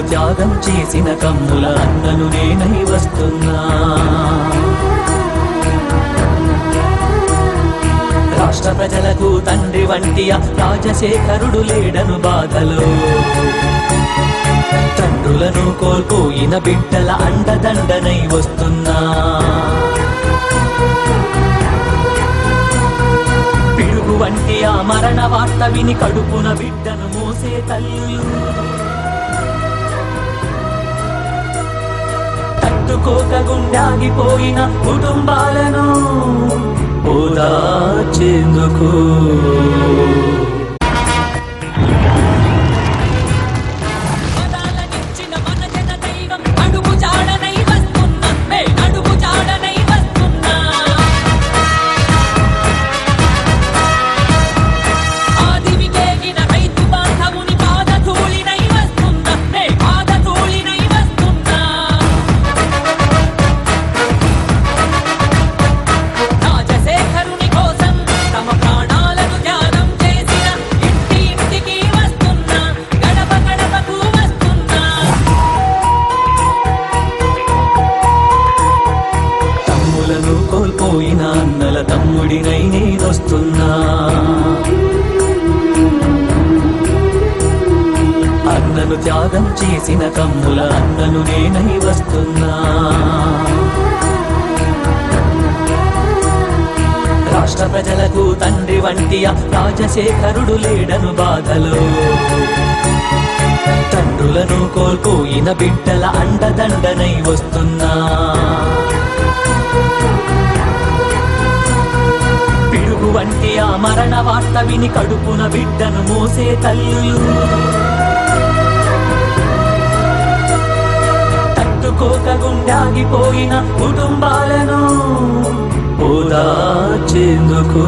త్యాగం చేసిన కమ్ముల అన్నను నేనై వస్తున్నా. రాష్ట్ర ప్రజలకు తండ్రి వంటి రాజశేఖరుడు లేడను బాధలో, తండ్రులను కోల్పోయిన బిడ్డల అండదండనై వస్తున్నా. పిడుగు వంటి ఆ మరణ వార్త విని కడుపున బిడ్డను మోసే తల్లులు, తట్టుకోక గుండాగిపోయిన కుటుంబాలను ఓదార్చేందుకు కోల్పోయిన అన్నల తమ్ముడినై నేనొస్తున్నా. అన్నను త్యాగం చేసిన కమ్ముల అన్నను నేనై వస్తున్నా. రాష్ట్ర ప్రజలకు తండ్రి వంటి రాజశేఖరుడు లేడను బాధలో, తండ్రులను కోల్పోయిన బిడ్డల అండదండనై వస్తున్నా. పిడుగు వంటి ఆ మరణ వార్త విని కడుపున బిడ్డను మోసే తల్లులు, తట్టుకోక గుండాగిపోయిన కుటుంబాలను ఓదార్చేందుకు